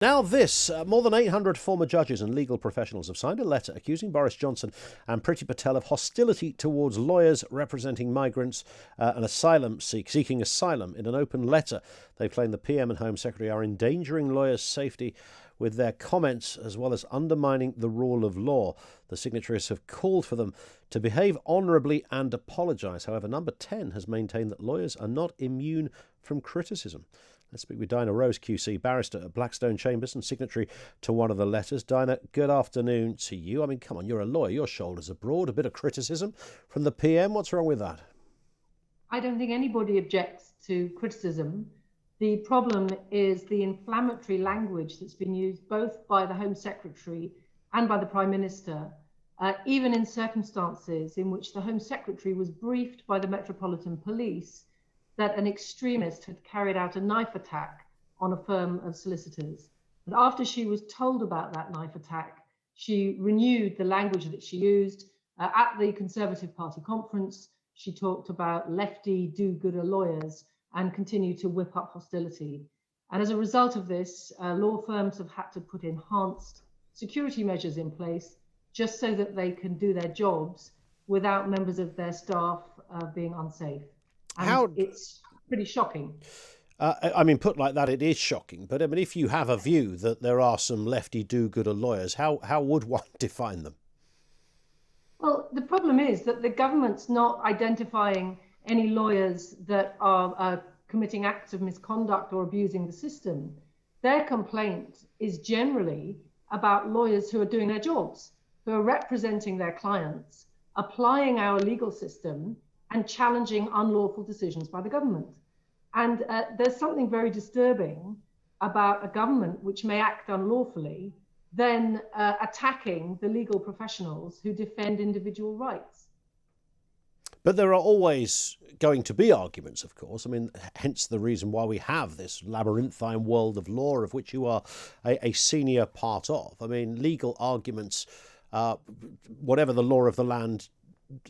Now this, more than 800 former judges and legal professionals have signed a letter accusing Boris Johnson and Priti Patel of hostility towards lawyers representing migrants and seeking asylum. In an open letter, they claim the PM and Home Secretary are endangering lawyers' safety with their comments, as well as undermining the rule of law. The signatories have called for them to behave honourably and apologise. However, Number 10 has maintained that lawyers are not immune from criticism. Let's speak with Dinah Rose, QC, barrister at Blackstone Chambers and signatory to one of the letters. Dinah, good afternoon to you. I mean, come on, you're a lawyer, your shoulders are broad. A bit of criticism from the PM. What's wrong with that? I don't think anybody objects to criticism. The problem is the inflammatory language that's been used both by the Home Secretary and by the Prime Minister, even in circumstances in which the Home Secretary was briefed by the Metropolitan Police that an extremist had carried out a knife attack on a firm of solicitors. And after she was told about that knife attack, she renewed the language that she used. At the Conservative Party conference, she talked about lefty do-gooder lawyers and continued to whip up hostility. And as a result of this, law firms have had to put enhanced security measures in place just so that they can do their jobs without members of their staff being unsafe. And it's pretty shocking. I mean, put like that, it is shocking. But I mean, if you have a view that there are some lefty do-gooder lawyers, how would one define them? Well, the problem is that the government's not identifying any lawyers that are committing acts of misconduct or abusing the system. Their complaint is generally about lawyers who are doing their jobs, who are representing their clients, applying our legal system, and challenging unlawful decisions by the government. And there's something very disturbing about a government which may act unlawfully, then attacking the legal professionals who defend individual rights. But there are always going to be arguments, of course. I mean, hence the reason why we have this labyrinthine world of law of which you are a senior part of. I mean, legal arguments, whatever the law of the land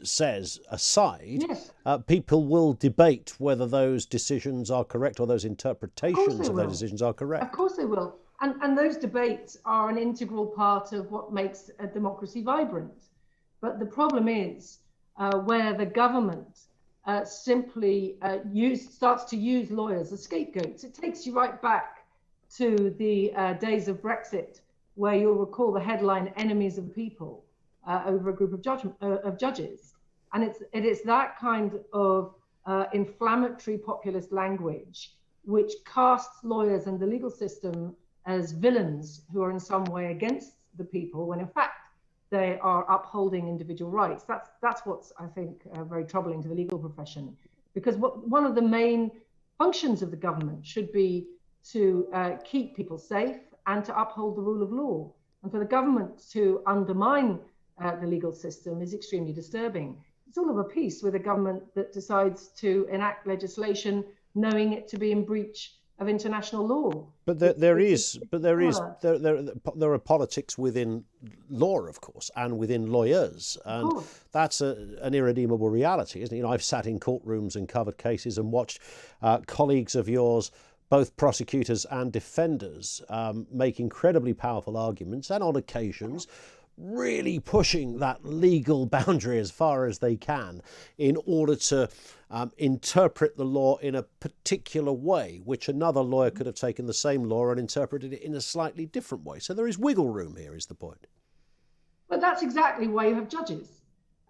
says aside, yes. People will debate whether those decisions are correct or those interpretations of those decisions are correct. Of course they will. And those debates are an integral part of what makes a democracy vibrant. But the problem is where the government simply starts to use lawyers as scapegoats. It takes you right back to the days of Brexit, where you'll recall the headline "Enemies of the People" over a group of judges. And it is that kind of inflammatory populist language which casts lawyers and the legal system as villains who are in some way against the people, when in fact they are upholding individual rights. That's what's, I think, very troubling to the legal profession, because one of the main functions of the government should be to keep people safe and to uphold the rule of law. And for the government to undermine the legal system is extremely disturbing. It's all of a piece with a government that decides to enact legislation knowing it to be in breach of international law. But there are politics within law, of course, and within lawyers, and that's an irredeemable reality, isn't it? You know, I've sat in courtrooms and covered cases and watched colleagues of yours, both prosecutors and defenders, make incredibly powerful arguments, and on occasions really pushing that legal boundary as far as they can in order to interpret the law in a particular way, which another lawyer could have taken the same law and interpreted it in a slightly different way. So there is wiggle room here, is the point. But that's exactly why you have judges.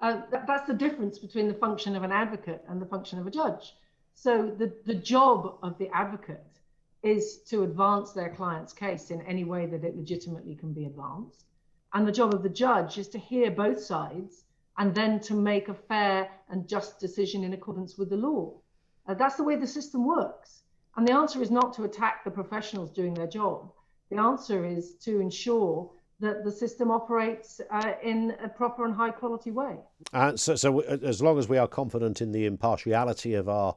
That's the difference between the function of an advocate and the function of a judge. So the job of the advocate is to advance their client's case in any way that it legitimately can be advanced. And the job of the judge is to hear both sides and then to make a fair and just decision in accordance with the law. That's the way the system works. And the answer is not to attack the professionals doing their job. The answer is to ensure that the system operates in a proper and high quality way. So as long as we are confident in the impartiality of our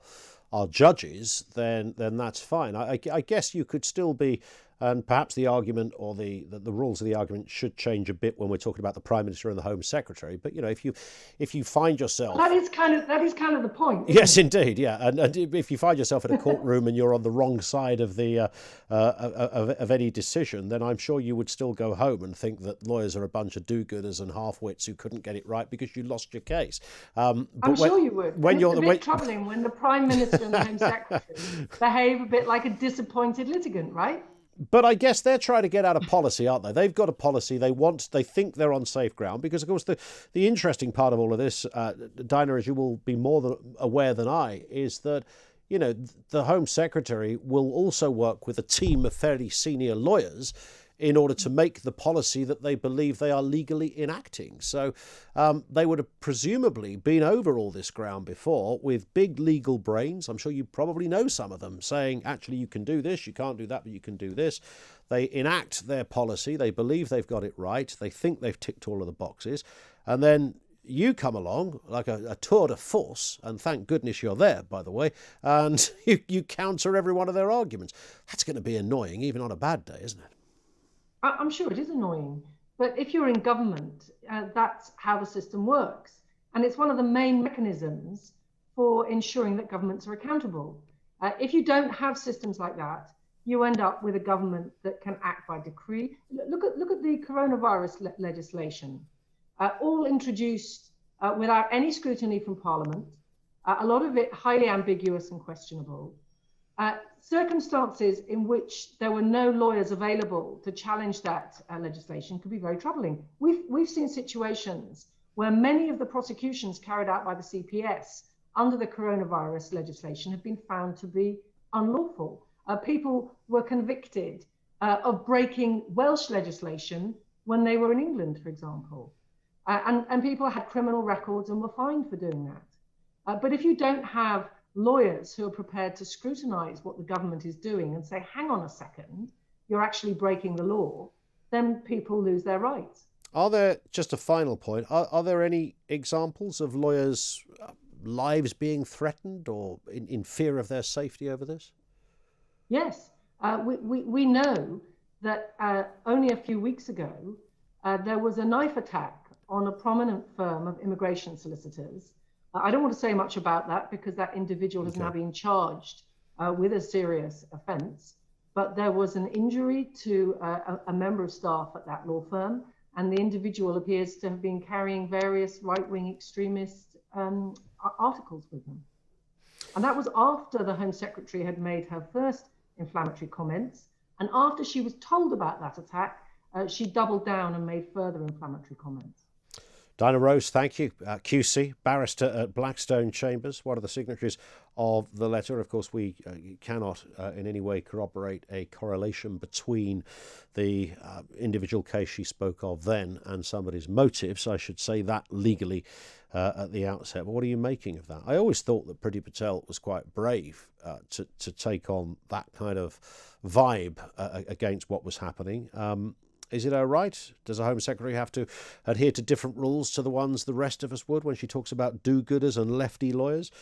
judges, then that's fine. I guess you could still be And perhaps the argument or the rules of the argument should change a bit when we're talking about the Prime Minister and the Home Secretary. But if you find yourself, that is kind of the point. Yes, indeed, yeah. And if you find yourself in a courtroom and you're on the wrong side of the of any decision, then I'm sure you would still go home and think that lawyers are a bunch of do-gooders and half-wits who couldn't get it right because you lost your case. I'm sure you would. It's a bit troubling when the Prime Minister and the Home Secretary behave a bit like a disappointed litigant, right? But I guess they're trying to get out of policy, aren't they? They've got a policy. They think they're on safe ground because, of course, the interesting part of all of this, Dinah, as you will be more aware than I, is that, the Home Secretary will also work with a team of fairly senior lawyers in order to make the policy that they believe they are legally enacting. So they would have presumably been over all this ground before with big legal brains. I'm sure you probably know some of them saying, actually, you can do this, you can't do that, but you can do this. They enact their policy. They believe they've got it right. They think they've ticked all of the boxes. And then you come along like a tour de force, and thank goodness you're there, by the way, and you counter every one of their arguments. That's going to be annoying, even on a bad day, isn't it? I'm sure it is annoying, but if you're in government, that's how the system works. And it's one of the main mechanisms for ensuring that governments are accountable. If you don't have systems like that, you end up with a government that can act by decree. Look at the coronavirus legislation, all introduced without any scrutiny from Parliament, a lot of it highly ambiguous and questionable. Circumstances in which there were no lawyers available to challenge that legislation could be very troubling. We've seen situations where many of the prosecutions carried out by the CPS under the coronavirus legislation have been found to be unlawful. People were convicted of breaking Welsh legislation when they were in England, for example. And people had criminal records and were fined for doing that. But if you don't have lawyers who are prepared to scrutinize what the government is doing and say, hang on a second, you're actually breaking the law, then people lose their rights. Are there, just a final point, are there any examples of lawyers' lives being threatened or in fear of their safety over this? Yes. We know that only a few weeks ago, there was a knife attack on a prominent firm of immigration solicitors. I don't want to say much about that because that individual has now been charged with a serious offence. But there was an injury to a member of staff at that law firm, and the individual appears to have been carrying various right-wing extremist articles with them. And that was after the Home Secretary had made her first inflammatory comments. And after she was told about that attack, she doubled down and made further inflammatory comments. Dinah Rose, thank you. QC, barrister at Blackstone Chambers, one of the signatories of the letter. Of course, we cannot in any way corroborate a correlation between the individual case she spoke of then and somebody's motives. I should say that legally at the outset. But what are you making of that? I always thought that Priti Patel was quite brave to take on that kind of vibe against what was happening. Is it her right? Does the Home Secretary have to adhere to different rules to the ones the rest of us would when she talks about do-gooders and lefty lawyers?